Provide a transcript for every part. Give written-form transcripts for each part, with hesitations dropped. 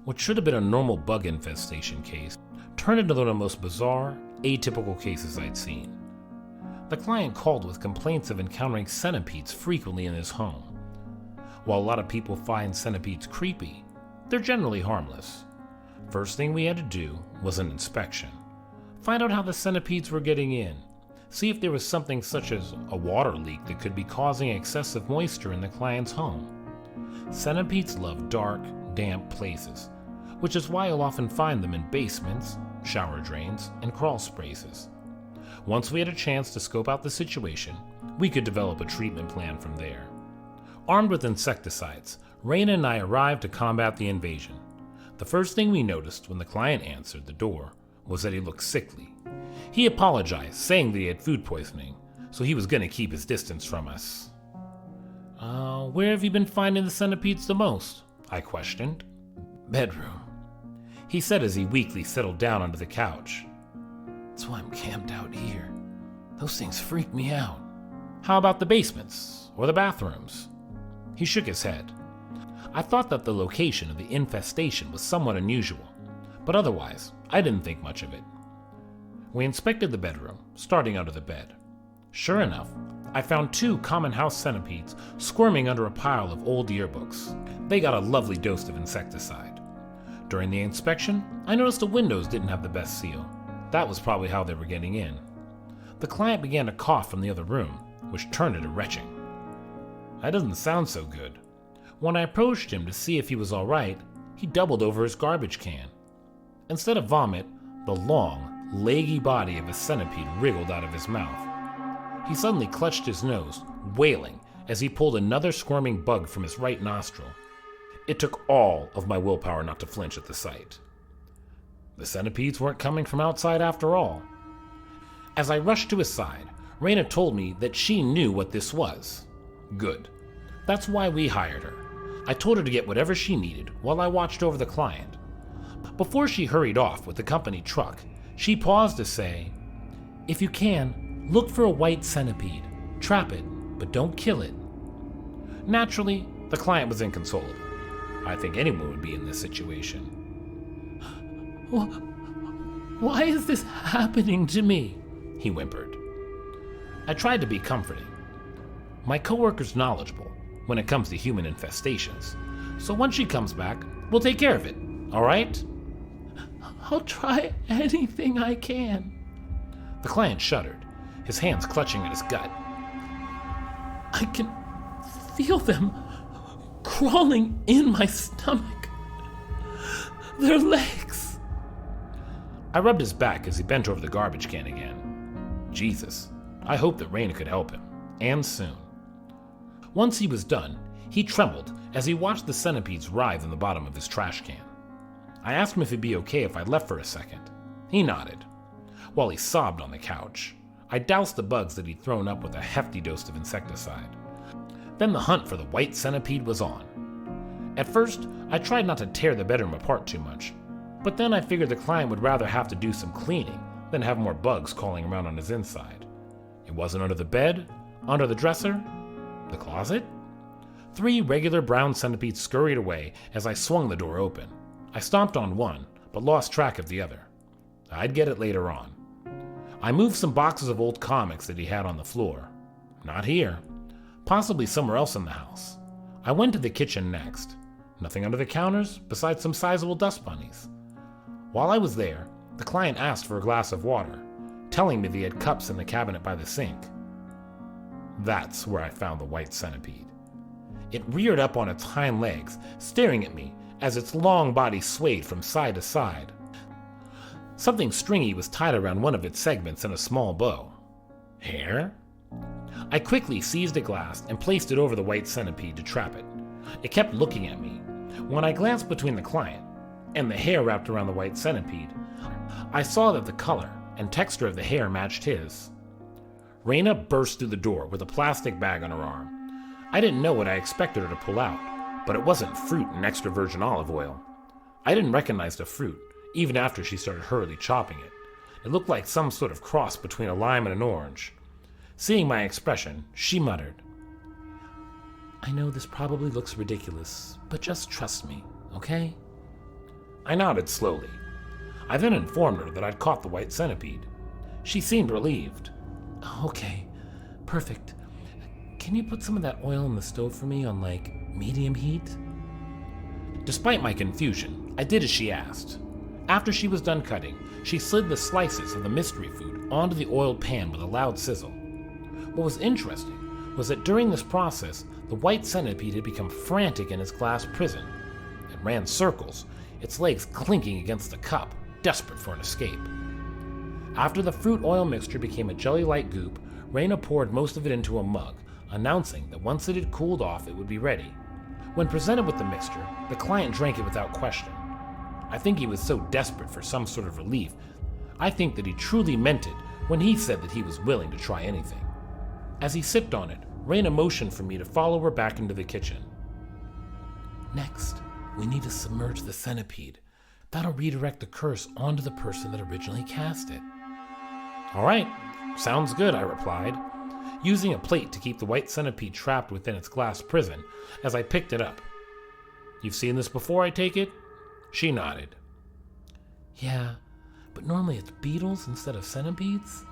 What should have been a normal bug infestation case turned into one of the most bizarre, atypical cases I'd seen. The client called with complaints of encountering centipedes frequently in his home. While a lot of people find centipedes creepy, they're generally harmless. First thing we had to do was an inspection. Find out how the centipedes were getting in. See if there was something such as a water leak that could be causing excessive moisture in the client's home. Centipedes love dark, damp places, which is why you'll often find them in basements, shower drains, and crawl spaces. Once we had a chance to scope out the situation, we could develop a treatment plan from there. Armed with insecticides, Raina and I arrived to combat the invasion. The first thing we noticed when the client answered the door was that he looked sickly. He apologized, saying that he had food poisoning, so he was going to keep his distance from us. Where have you been finding the centipedes the most? I questioned. Bedroom, he said as he weakly settled down onto the couch. That's why I'm camped out here. Those things freak me out. How about the basements or the bathrooms? He shook his head. I thought that the location of the infestation was somewhat unusual, but otherwise, I didn't think much of it. We inspected the bedroom, starting under the bed. Sure enough, I found 2 common house centipedes squirming under a pile of old yearbooks. They got a lovely dose of insecticide. During the inspection, I noticed the windows didn't have the best seal. That was probably how they were getting in. The client began to cough from the other room, which turned into retching. That doesn't sound so good. When I approached him to see if he was alright, he doubled over his garbage can. Instead of vomit, the long, leggy body of a centipede wriggled out of his mouth. He suddenly clutched his nose, wailing, as he pulled another squirming bug from his right nostril. It took all of my willpower not to flinch at the sight. The centipedes weren't coming from outside after all. As I rushed to his side, Raina told me that she knew what this was. Good. That's why we hired her. I told her to get whatever she needed while I watched over the client. Before she hurried off with the company truck, she paused to say, "If you can, look for a white centipede. Trap it, but don't kill it." Naturally, the client was inconsolable. I think anyone would be in this situation. Why is this happening to me? He whimpered. I tried to be comforting. My coworker's knowledgeable when it comes to human infestations, so once she comes back, we'll take care of it, all right? I'll try anything I can. The client shuddered, his hands clutching at his gut. I can feel them crawling in my stomach. Their legs. I rubbed his back as he bent over the garbage can again. Jesus, I hoped that Raina could help him, and soon. Once he was done, he trembled as he watched the centipedes writhe in the bottom of his trash can. I asked him if it'd be okay if I left for a second. He nodded. While he sobbed on the couch, I doused the bugs that he'd thrown up with a hefty dose of insecticide. Then the hunt for the white centipede was on. At first, I tried not to tear the bedroom apart too much, but then I figured the client would rather have to do some cleaning than have more bugs crawling around on his inside. It wasn't under the bed, under the dresser, the closet. 3 regular brown centipedes scurried away as I swung the door open. I stomped on one, but lost track of the other. I'd get it later on. I moved some boxes of old comics that he had on the floor. Not here. Possibly somewhere else in the house. I went to the kitchen next. Nothing under the counters besides some sizable dust bunnies. While I was there, the client asked for a glass of water, telling me that he had cups in the cabinet by the sink. That's where I found the white centipede. It reared up on its hind legs, staring at me as its long body swayed from side to side. Something stringy was tied around one of its segments in a small bow. Hair? I quickly seized a glass and placed it over the white centipede to trap it. It kept looking at me. When I glanced between the client and the hair wrapped around the white centipede, I saw that the color and texture of the hair matched his. Raina burst through the door with a plastic bag on her arm. I didn't know what I expected her to pull out, but it wasn't fruit and extra virgin olive oil. I didn't recognize the fruit, even after she started hurriedly chopping it. It looked like some sort of cross between a lime and an orange. Seeing my expression, she muttered, "I know this probably looks ridiculous, but just trust me, okay?" I nodded slowly. I then informed her that I'd caught the white centipede. She seemed relieved. Okay, perfect. Can you put some of that oil in the stove for me on, medium heat? Despite my confusion, I did as she asked. After she was done cutting, she slid the slices of the mystery food onto the oiled pan with a loud sizzle. What was interesting was that during this process, the white centipede had become frantic in its glass prison. It ran circles, its legs clinking against the cup, desperate for an escape. After the fruit oil mixture became a jelly-like goop, Raina poured most of it into a mug, announcing that once it had cooled off, it would be ready. When presented with the mixture, the client drank it without question. I think he was so desperate for some sort of relief. I think that he truly meant it when he said that he was willing to try anything. As he sipped on it, Raina motioned for me to follow her back into the kitchen. Next, we need to submerge the centipede. That'll redirect the curse onto the person that originally cast it. All right, sounds good, I replied, using a plate to keep the white centipede trapped within its glass prison as I picked it up. You've seen this before, I take it? She nodded. Yeah, but normally it's beetles instead of centipedes.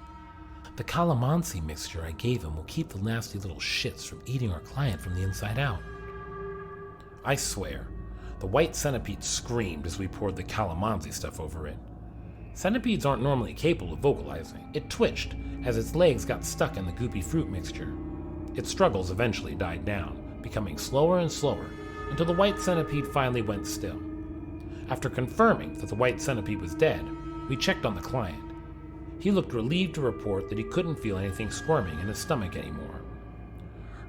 The calamansi mixture I gave him will keep the nasty little shits from eating our client from the inside out. I swear, the white centipede screamed as we poured the calamansi stuff over it. Centipedes aren't normally capable of vocalizing. It twitched as its legs got stuck in the goopy fruit mixture. Its struggles eventually died down, becoming slower and slower until the white centipede finally went still. After confirming that the white centipede was dead, we checked on the client. He looked relieved to report that he couldn't feel anything squirming in his stomach anymore.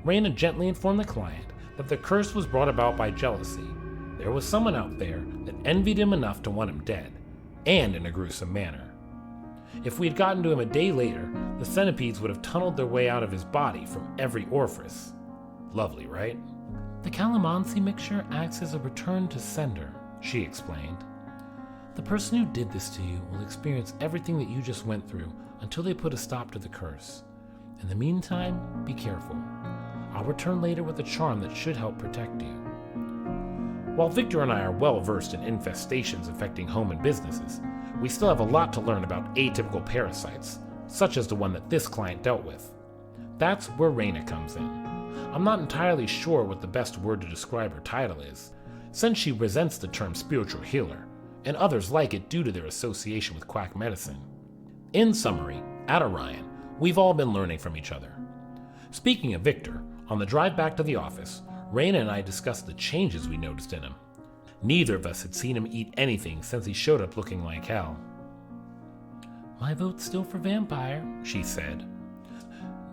Raina gently informed the client that the curse was brought about by jealousy. There was someone out there that envied him enough to want him dead, and in a gruesome manner. If we had gotten to him a day later, the centipedes would have tunneled their way out of his body from every orifice. Lovely, right? The calamansi mixture acts as a return to sender, she explained. The person who did this to you will experience everything that you just went through until they put a stop to the curse. In the meantime, be careful. I'll return later with a charm that should help protect you. While Victor and I are well versed in infestations affecting home and businesses, we still have a lot to learn about atypical parasites, such as the one that this client dealt with. That's where Raina comes in. I'm not entirely sure what the best word to describe her title is, since she resents the term spiritual healer, and others like it due to their association with quack medicine. In summary, at Orion, we've all been learning from each other. Speaking of Victor, on the drive back to the office, Raina and I discussed the changes we noticed in him. Neither of us had seen him eat anything since he showed up looking like hell. My vote's still for vampire, she said.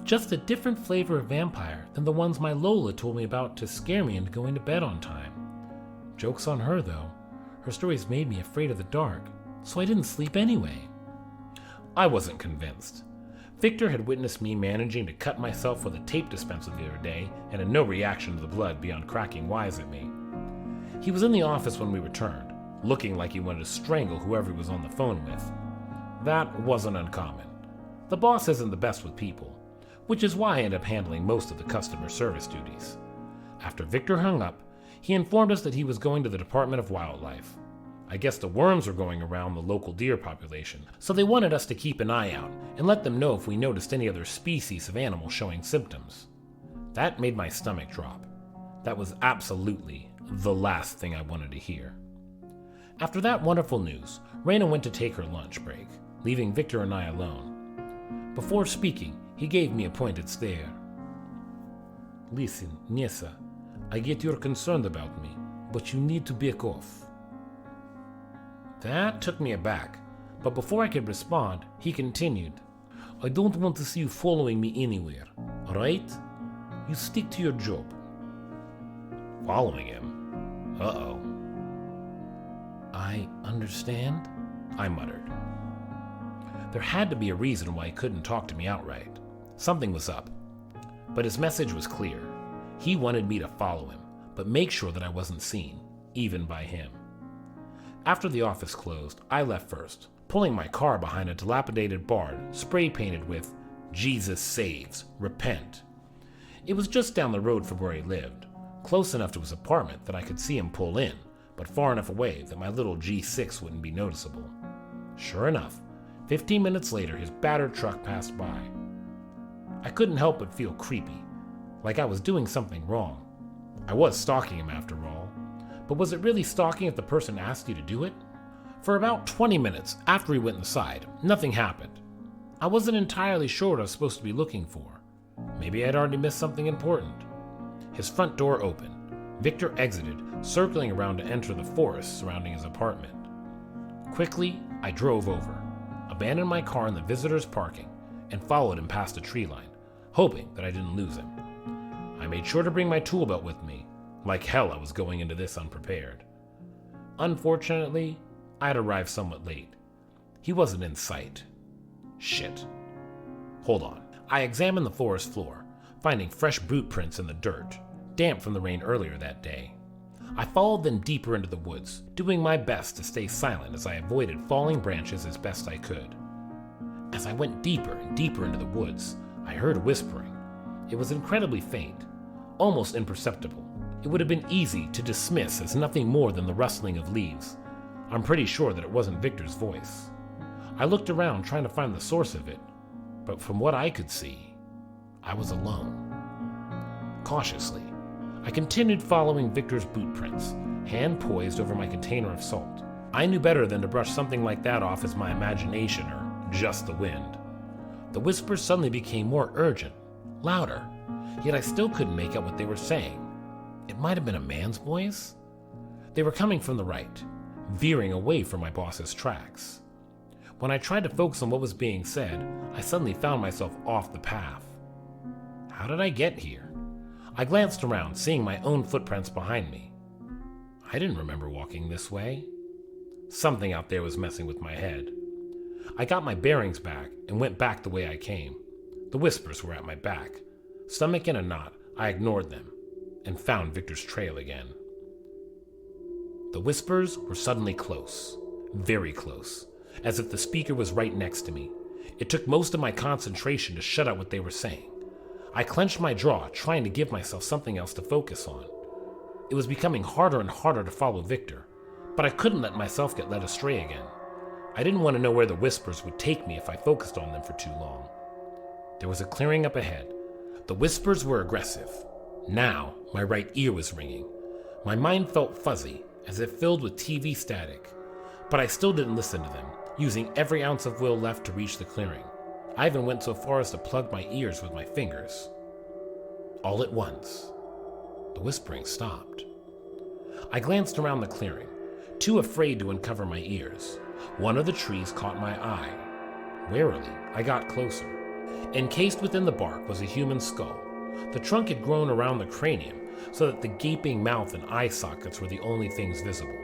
Just a different flavor of vampire than the ones my Lola told me about to scare me into going to bed on time. Joke's on her, though. Her stories made me afraid of the dark, so I didn't sleep anyway. I wasn't convinced. Victor had witnessed me managing to cut myself with a tape dispenser the other day and had no reaction to the blood beyond cracking wise at me. He was in the office when we returned, looking like he wanted to strangle whoever he was on the phone with. That wasn't uncommon. The boss isn't the best with people, which is why I end up handling most of the customer service duties. After Victor hung up, he informed us that he was going to the Department of Wildlife. I guess the worms were going around the local deer population, so they wanted us to keep an eye out and let them know if we noticed any other species of animal showing symptoms. That made my stomach drop. That was absolutely the last thing I wanted to hear. After that wonderful news, Raina went to take her lunch break, leaving Victor and I alone. Before speaking, he gave me a pointed stare. Listen, Nessa, I get you're concerned about me, but you need to back off. That took me aback, but before I could respond, he continued. I don't want to see you following me anywhere, alright? You stick to your job. Following him? Uh-oh. I understand, I muttered. There had to be a reason why he couldn't talk to me outright. Something was up. But his message was clear. He wanted me to follow him, but make sure that I wasn't seen, even by him. After the office closed, I left first, pulling my car behind a dilapidated barn spray painted with "Jesus Saves, Repent." It was just down the road from where he lived, close enough to his apartment that I could see him pull in, but far enough away that my little G6 wouldn't be noticeable. Sure enough, 15 minutes later, his battered truck passed by. I couldn't help but feel creepy, like I was doing something wrong. I was stalking him after all, but was it really stalking if the person asked you to do it? For about 20 minutes after he went inside, nothing happened. I wasn't entirely sure what I was supposed to be looking for. Maybe I'd already missed something important. His front door opened. Victor exited, circling around to enter the forest surrounding his apartment. Quickly, I drove over, abandoned my car in the visitor's parking, and followed him past a tree line, hoping that I didn't lose him. I made sure to bring my tool belt with me. Like hell, I was going into this unprepared. Unfortunately, I had arrived somewhat late. He wasn't in sight. Shit. Hold on. I examined the forest floor, finding fresh boot prints in the dirt, damp from the rain earlier that day. I followed them deeper into the woods, doing my best to stay silent as I avoided falling branches as best I could. As I went deeper and deeper into the woods, I heard whispering. It was incredibly faint, almost imperceptible. It would have been easy to dismiss as nothing more than the rustling of leaves. I'm pretty sure that it wasn't Victor's voice. I looked around trying to find the source of it, but from what I could see, I was alone. Cautiously, I continued following Victor's boot prints, hand poised over my container of salt. I knew better than to brush something like that off as my imagination or just the wind. The whispers suddenly became more urgent, louder, yet I still couldn't make out what they were saying. It might have been a man's voice. They were coming from the right, veering away from my boss's tracks. When I tried to focus on what was being said, I suddenly found myself off the path. How did I get here? I glanced around, seeing my own footprints behind me. I didn't remember walking this way. Something out there was messing with my head. I got my bearings back and went back the way I came. The whispers were at my back. Stomach in a knot, I ignored them and found Victor's trail again. The whispers were suddenly close, very close, as if the speaker was right next to me. It took most of my concentration to shut out what they were saying. I clenched my jaw, trying to give myself something else to focus on. It was becoming harder and harder to follow Victor, but I couldn't let myself get led astray again. I didn't want to know where the whispers would take me if I focused on them for too long. There was a clearing up ahead. The whispers were aggressive. Now, my right ear was ringing. My mind felt fuzzy, as if filled with TV static. But I still didn't listen to them, using every ounce of will left to reach the clearing. I even went so far as to plug my ears with my fingers. All at once, the whispering stopped. I glanced around the clearing, too afraid to uncover my ears. One of the trees caught my eye. Warily, I got closer. Encased within the bark was a human skull. The trunk had grown around the cranium, so that the gaping mouth and eye sockets were the only things visible.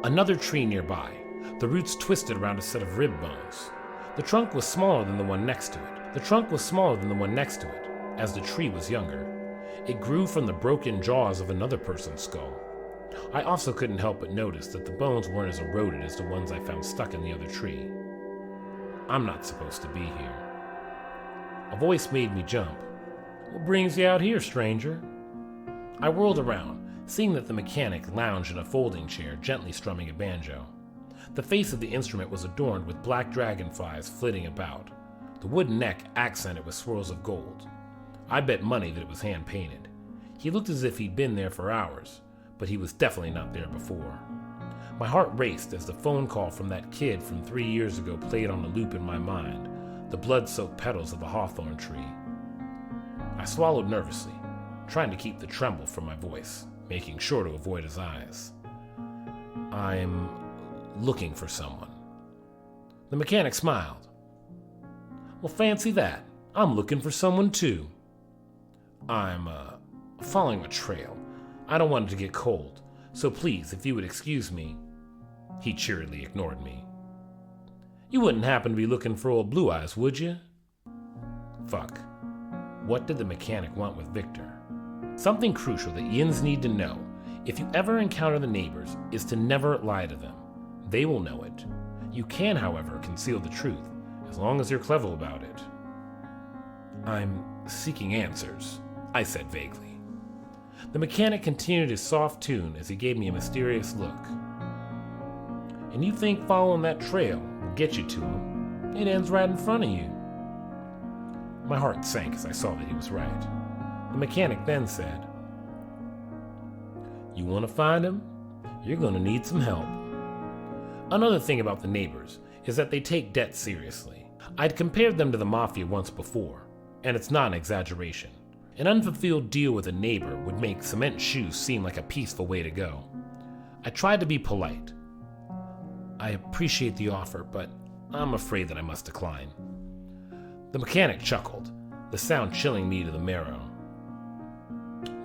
Another tree nearby, the roots twisted around a set of rib bones. The trunk was smaller than the one next to it. As the tree was younger. It grew from the broken jaws of another person's skull. I also couldn't help but notice that the bones weren't as eroded as the ones I found stuck in the other tree. I'm not supposed to be here. A voice made me jump. What brings you out here, stranger? I whirled around, seeing that the mechanic lounged in a folding chair, gently strumming a banjo. The face of the instrument was adorned with black dragonflies flitting about, the wooden neck accented with swirls of gold. I bet money that it was hand-painted. He looked as if he'd been there for hours, but he was definitely not there before. My heart raced as the phone call from that kid from 3 years ago played on a loop in my mind, the blood-soaked petals of the hawthorn tree. I swallowed nervously, trying to keep the tremble from my voice, making sure to avoid his eyes. I'm looking for someone. The mechanic smiled. Well, fancy that. I'm looking for someone too. I'm following a trail. I don't want it to get cold, so please, if you would excuse me. He cheerily ignored me. You wouldn't happen to be looking for old Blue Eyes, would you? Fuck. What did the mechanic want with Victor? Something crucial that Yins need to know, if you ever encounter the neighbors, is to never lie to them. They will know it. You can, however, conceal the truth, as long as you're clever about it. I'm seeking answers, I said vaguely. The mechanic continued his soft tune as he gave me a mysterious look. And you think following that trail will get you to him? It ends right in front of you. My heart sank as I saw that he was right. The mechanic then said, "You want to find him? You're going to need some help." Another thing about the neighbors is that they take debt seriously. I'd compared them to the mafia once before, and it's not an exaggeration. An unfulfilled deal with a neighbor would make cement shoes seem like a peaceful way to go. I tried to be polite. "I appreciate the offer, but I'm afraid that I must decline." The mechanic chuckled, the sound chilling me to the marrow.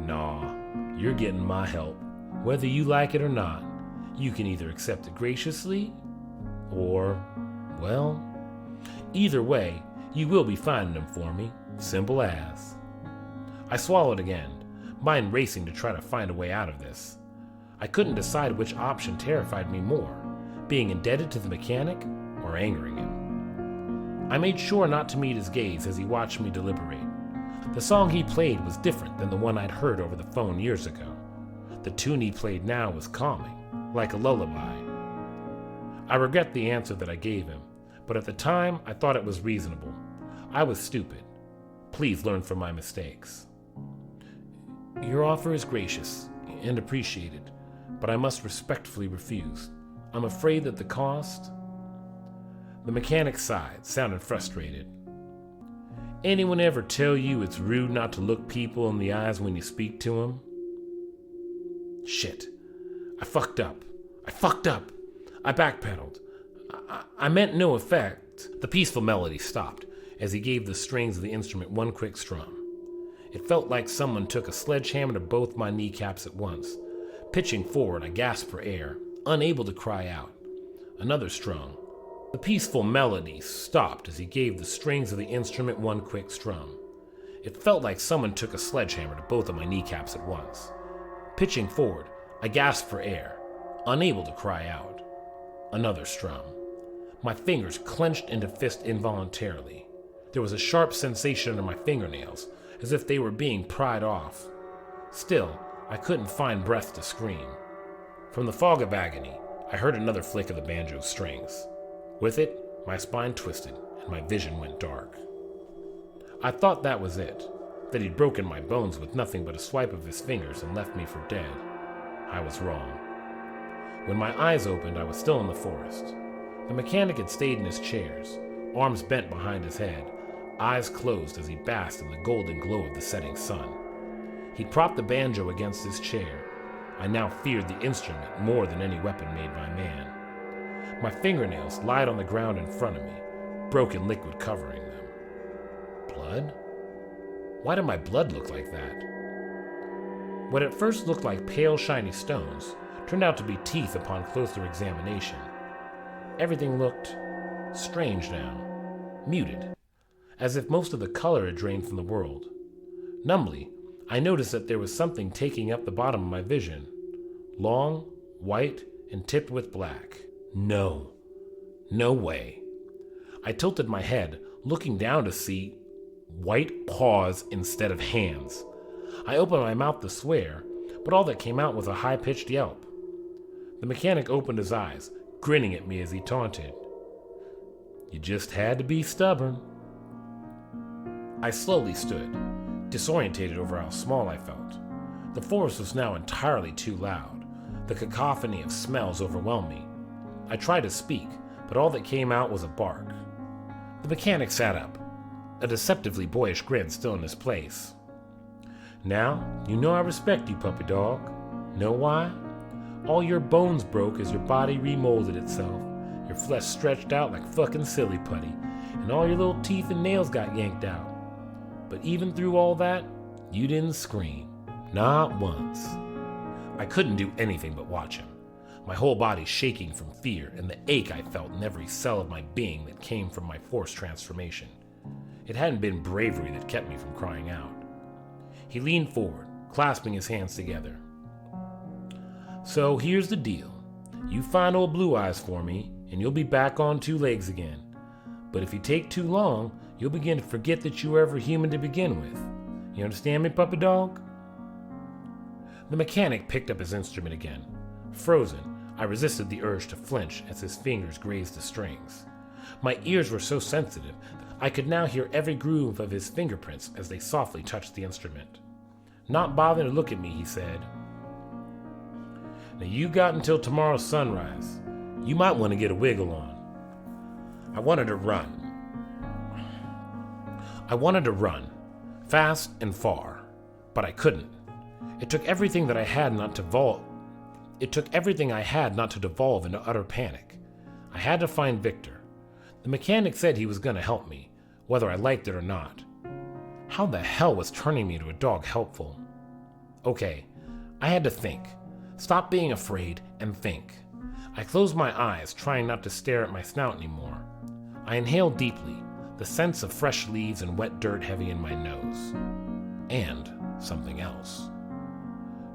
"Nah, you're getting my help. Whether you like it or not, you can either accept it graciously, or, well, either way, you will be finding him for me. Simple as." I swallowed again, mind racing to try to find a way out of this. I couldn't decide which option terrified me more, being indebted to the mechanic or angering him. I made sure not to meet his gaze as he watched me deliberate. The song he played was different than the one I'd heard over the phone years ago. The tune he played now was calming, like a lullaby. I regret the answer that I gave him, but at the time I thought it was reasonable. I was stupid. Please learn from my mistakes. "Your offer is gracious and appreciated, but I must respectfully refuse. I'm afraid that the cost..." The mechanic sighed, sounded frustrated. "Anyone ever tell you it's rude not to look people in the eyes when you speak to them?" Shit. I fucked up. I backpedaled. I meant no effect. The peaceful melody stopped as he gave the strings of the instrument one quick strum. It felt like someone took a sledgehammer to both my kneecaps at once. Pitching forward, I gasped for air, unable to cry out. Another strum. The peaceful melody stopped as he gave the strings of the instrument one quick strum. It felt like someone took a sledgehammer to both of my kneecaps at once. Pitching forward, I gasped for air, unable to cry out. Another strum. My fingers clenched into fist involuntarily. There was a sharp sensation under my fingernails, as if they were being pried off. Still, I couldn't find breath to scream. From the fog of agony, I heard another flick of the banjo strings. With it, my spine twisted and my vision went dark. I thought that was it, that he'd broken my bones with nothing but a swipe of his fingers and left me for dead. I was wrong. When my eyes opened, I was still in the forest. The mechanic had stayed in his chairs, arms bent behind his head, eyes closed as he basked in the golden glow of the setting sun. He propped the banjo against his chair. I now feared the instrument more than any weapon made by man. My fingernails lied on the ground in front of me, broken liquid covering them. Blood? Why did my blood look like that? What at first looked like pale, shiny stones turned out to be teeth upon closer examination. Everything looked strange now, muted, as if most of the color had drained from the world. Numbly, I noticed that there was something taking up the bottom of my vision. Long, white, and tipped with black. No way. I tilted my head, looking down to see white paws instead of hands. I opened my mouth to swear, but all that came out was a high-pitched yelp. The mechanic opened his eyes, grinning at me as he taunted. "You just had to be stubborn." I slowly stood, disorientated over how small I felt. The forest was now entirely too loud. The cacophony of smells overwhelmed me. I tried to speak, but all that came out was a bark. The mechanic sat up, a deceptively boyish grin still in his place. "Now, you know I respect you, puppy dog. Know why? All your bones broke as your body remolded itself, your flesh stretched out like fucking silly putty, and all your little teeth and nails got yanked out. But even through all that, you didn't scream. Not once." I couldn't do anything but watch him, my whole body shaking from fear and the ache I felt in every cell of my being that came from my forced transformation. It hadn't been bravery that kept me from crying out. He leaned forward, clasping his hands together. "So here's the deal. You find old Blue Eyes for me, and you'll be back on two legs again. But if you take too long, you'll begin to forget that you were ever human to begin with. You understand me, puppy dog?" The mechanic picked up his instrument again. Frozen, I resisted the urge to flinch as his fingers grazed the strings. My ears were so sensitive, I could now hear every groove of his fingerprints as they softly touched the instrument. "Not bothering to look at me," he said. "Now you got until tomorrow's sunrise. You might want to get a wiggle on." I wanted to run, fast and far, but I couldn't. It took everything I had not to devolve into utter panic. I had to find Victor. The mechanic said he was going to help me, whether I liked it or not. How the hell was turning me into a dog helpful? Okay, I had to think. Stop being afraid and think. I closed my eyes, trying not to stare at my snout anymore. I inhaled deeply, the sense of fresh leaves and wet dirt heavy in my nose. And something else.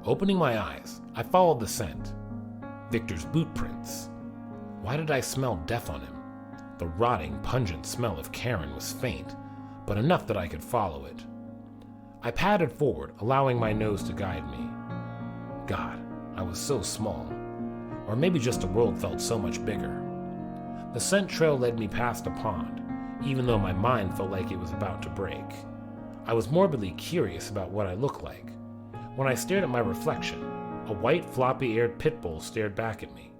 Opening my eyes, I followed the scent. Victor's boot prints. Why did I smell death on him? The rotting, pungent smell of Karen was faint, but enough that I could follow it. I padded forward, allowing my nose to guide me. God, I was so small. Or maybe just the world felt so much bigger. The scent trail led me past a pond, even though my mind felt like it was about to break. I was morbidly curious about what I looked like. When I stared at my reflection, a white, floppy-eared pit bull stared back at me.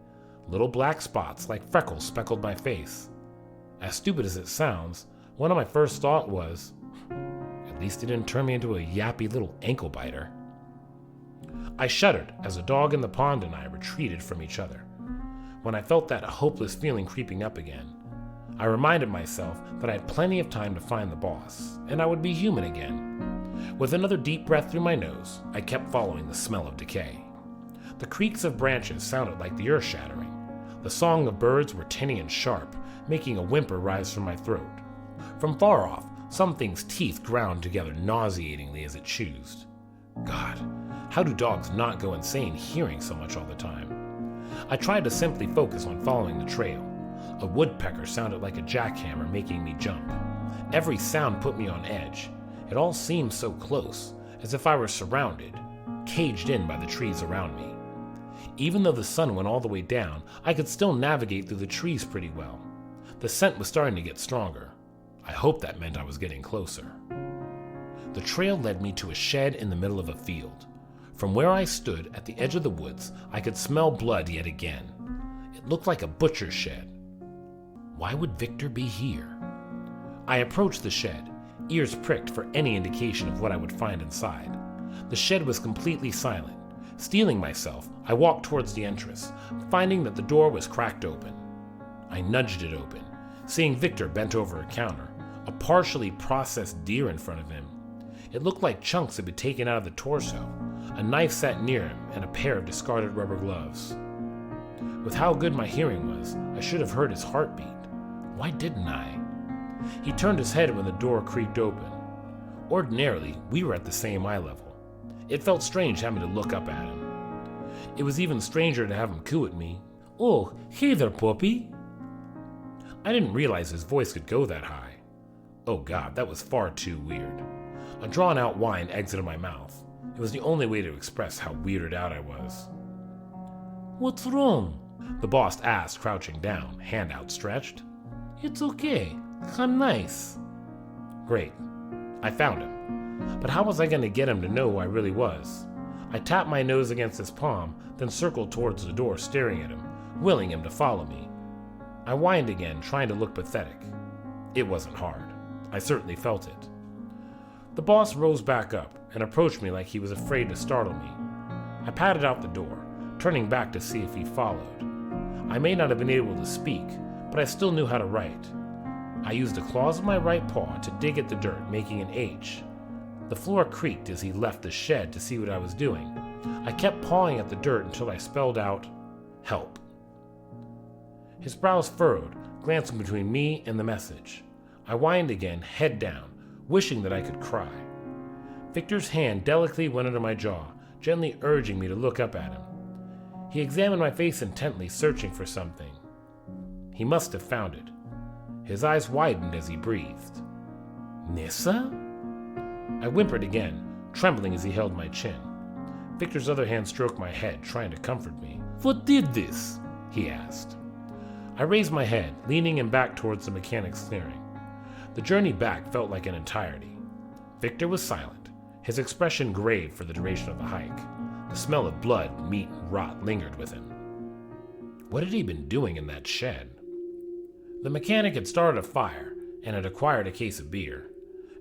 Little black spots like freckles speckled my face. As stupid as it sounds, one of my first thoughts was, at least it didn't turn me into a yappy little ankle biter. I shuddered as the dog in the pond and I retreated from each other. When I felt that hopeless feeling creeping up again, I reminded myself that I had plenty of time to find the boss, and I would be human again. With another deep breath through my nose, I kept following the smell of decay. The creaks of branches sounded like the earth shattering. The song of birds were tinny and sharp, making a whimper rise from my throat. From far off, something's teeth ground together nauseatingly as it chewed. God, how do dogs not go insane hearing so much all the time? I tried to simply focus on following the trail. A woodpecker sounded like a jackhammer making me jump. Every sound put me on edge. It all seemed so close, as if I were surrounded, caged in by the trees around me. Even though the sun went all the way down, I could still navigate through the trees pretty well. The scent was starting to get stronger. I hoped that meant I was getting closer. The trail led me to a shed in the middle of a field. From where I stood at the edge of the woods, I could smell blood yet again. It looked like a butcher's shed. Why would Victor be here? I approached the shed, ears pricked for any indication of what I would find inside. The shed was completely silent. Steeling myself, I walked towards the entrance, finding that the door was cracked open. I nudged it open, seeing Victor bent over a counter, a partially processed deer in front of him. It looked like chunks had been taken out of the torso. A knife sat near him and a pair of discarded rubber gloves. With how good my hearing was, I should have heard his heartbeat. Why didn't I? He turned his head when the door creaked open. Ordinarily, we were at the same eye level. It felt strange having to look up at him. It was even stranger to have him coo at me. "Oh, hey there, puppy." I didn't realize his voice could go that high. Oh God, that was far too weird. A drawn-out whine exited my mouth. It was the only way to express how weirded out I was. "What's wrong?" the boss asked, crouching down, hand outstretched. "It's okay. How nice." Great. I found him. But how was I going to get him to know who I really was? I tapped my nose against his palm, then circled towards the door, staring at him, willing him to follow me. I whined again, trying to look pathetic. It wasn't hard. I certainly felt it. The boss rose back up and approached me like he was afraid to startle me. I padded out the door, turning back to see if he followed. I may not have been able to speak, but I still knew how to write. I used the claws of my right paw to dig at the dirt, making an H. The floor creaked as he left the shed to see what I was doing. I kept pawing at the dirt until I spelled out, "Help." His brows furrowed, glancing between me and the message. I whined again, head down, wishing that I could cry. Victor's hand delicately went under my jaw, gently urging me to look up at him. He examined my face intently, searching for something. He must have found it. His eyes widened as he breathed. "Nissa?" I whimpered again, trembling as he held my chin. Victor's other hand stroked my head, trying to comfort me. "What did this?" he asked. I raised my head, leaning him back towards the mechanic's clearing. The journey back felt like an entirety. Victor was silent, his expression grave for the duration of the hike. The smell of blood, meat, and rot lingered with him. What had he been doing in that shed? The mechanic had started a fire and had acquired a case of beer.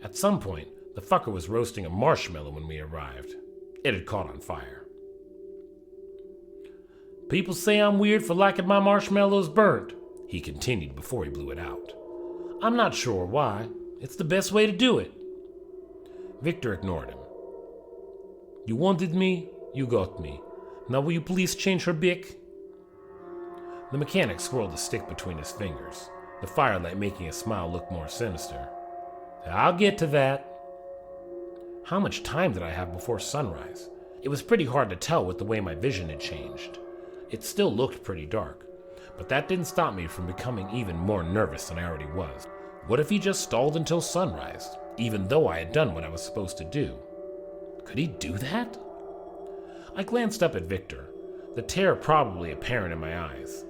At some point, the fucker was roasting a marshmallow when we arrived. It had caught on fire. "People say I'm weird for liking my marshmallows burnt," he continued before he blew it out. "I'm not sure why. It's the best way to do it." Victor ignored him. "You wanted me, you got me. Now will you please change her bick?" The mechanic swirled a stick between his fingers, the firelight making his smile look more sinister. "I'll get to that." How much time did I have before sunrise? It was pretty hard to tell with the way my vision had changed. It still looked pretty dark, but that didn't stop me from becoming even more nervous than I already was. What if he just stalled until sunrise, even though I had done what I was supposed to do? Could he do that? I glanced up at Victor, the terror probably apparent in my eyes.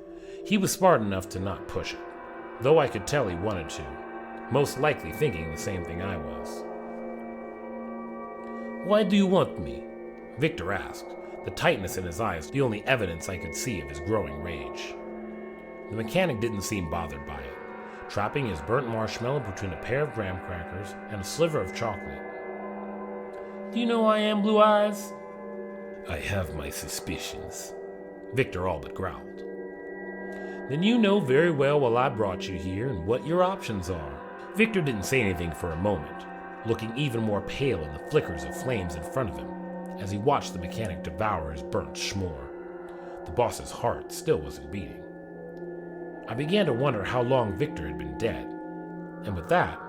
He was smart enough to not push it, though I could tell he wanted to, most likely thinking the same thing I was. "Why do you want me?" Victor asked, the tightness in his eyes the only evidence I could see of his growing rage. The mechanic didn't seem bothered by it, trapping his burnt marshmallow between a pair of graham crackers and a sliver of chocolate. "Do you know who I am, Blue Eyes?" "I have my suspicions," Victor all but growled. "Then you know very well why I brought you here and what your options are." Victor didn't say anything for a moment, looking even more pale in the flickers of flames in front of him as he watched the mechanic devour his burnt schmore. The boss's heart still wasn't beating. I began to wonder how long Victor had been dead, and with that,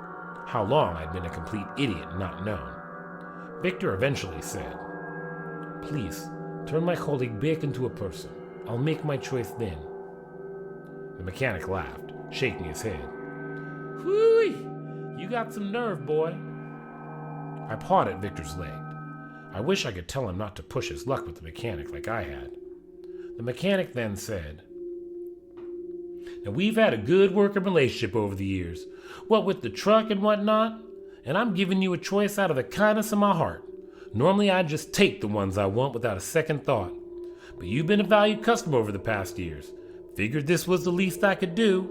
how long I'd been a complete idiot and not known. Victor eventually said, "Please, turn my colleague back into a person. I'll make my choice then." The mechanic laughed, shaking his head. "Whoo! You got some nerve, boy." I pawed at Victor's leg. I wish I could tell him not to push his luck with the mechanic like I had. The mechanic then said, "Now we've had a good working relationship over the years, what with the truck and whatnot, and I'm giving you a choice out of the kindness of my heart. Normally I'd just take the ones I want without a second thought, but you've been a valued customer over the past years. Figured this was the least I could do."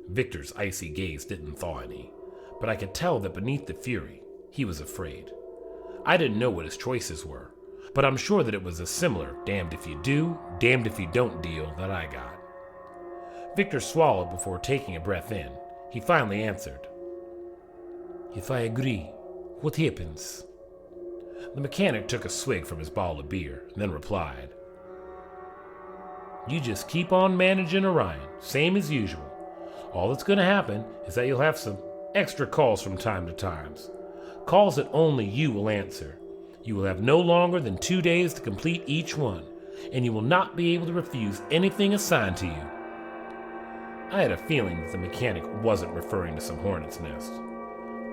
Victor's icy gaze didn't thaw any, but I could tell that beneath the fury, he was afraid. I didn't know what his choices were, but I'm sure that it was a similar damned if you do, damned if you don't deal that I got. Victor swallowed before taking a breath in. He finally answered, "If I agree, what happens?" The mechanic took a swig from his bottle of beer, and then replied, "You just keep on managing Orion, same as usual. All that's going to happen is that you'll have some extra calls from time to time. Calls that only you will answer. You will have no longer than 2 days to complete each one, and you will not be able to refuse anything assigned to you." I had a feeling that the mechanic wasn't referring to some hornet's nest.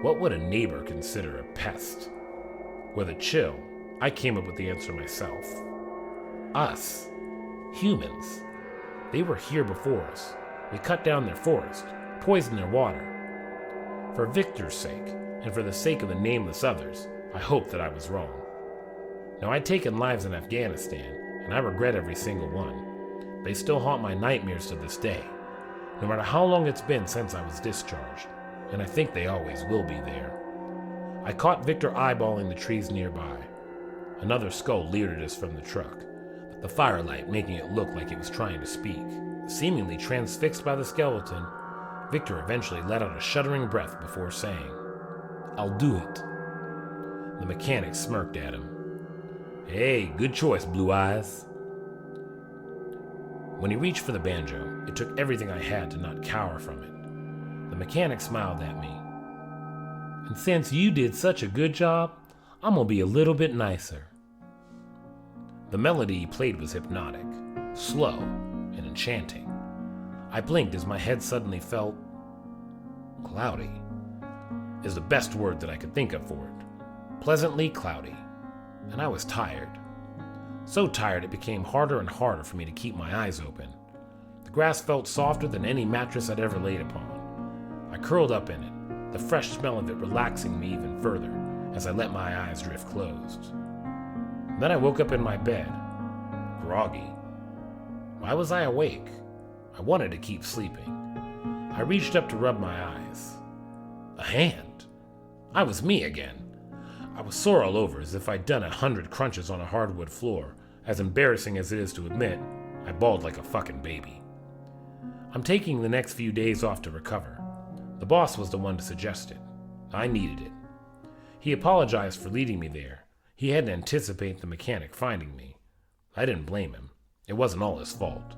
What would a neighbor consider a pest? With a chill, I came up with the answer myself. Us. Humans. They were here before us. We cut down their forest, poisoned their water. For Victor's sake, and for the sake of the nameless others, I hope that I was wrong. Now, I'd taken lives in Afghanistan, and I regret every single one. They still haunt my nightmares to this day, no matter how long it's been since I was discharged, and I think they always will be there. I caught Victor eyeballing the trees nearby. Another skull leered at us from the truck, the firelight making it look like it was trying to speak. Seemingly transfixed by the skeleton, Victor eventually let out a shuddering breath before saying, "I'll do it." The mechanic smirked at him. "Hey, good choice, Blue Eyes." When he reached for the banjo, it took everything I had to not cower from it. The mechanic smiled at me. "And since you did such a good job, I'm gonna be a little bit nicer." The melody he played was hypnotic, slow, and enchanting. I blinked as my head suddenly felt cloudy, is the best word that I could think of for it. Pleasantly cloudy. and I was tired. So tired it became harder and harder for me to keep my eyes open. The grass felt softer than any mattress I'd ever laid upon. I curled up in it, the fresh smell of it relaxing me even further as I let my eyes drift closed. Then I woke up in my bed, groggy. Why was I awake? I wanted to keep sleeping. I reached up to rub my eyes. A hand. I was me again. I was sore all over as if I'd done 100 crunches on a hardwood floor. As embarrassing as it is to admit, I bawled like a fucking baby. I'm taking the next few days off to recover. The boss was the one to suggest it. I needed it. He apologized for leading me there. He hadn't anticipated the mechanic finding me. I didn't blame him. It wasn't all his fault.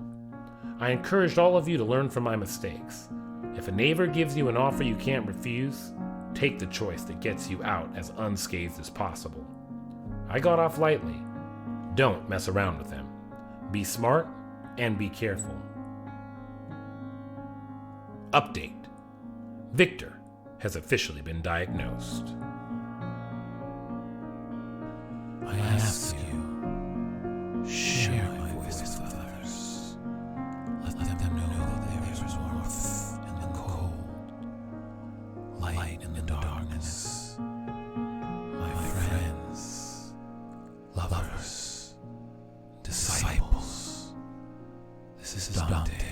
I encouraged all of you to learn from my mistakes. If a neighbor gives you an offer you can't refuse, take the choice that gets you out as unscathed as possible. I got off lightly. Don't mess around with them. Be smart and be careful. Update. Victor has officially been diagnosed. I ask you, share my voice with others. Let them know that there is warmth in the cold, light in the darkness. My friends, lovers, disciples. This is Dante.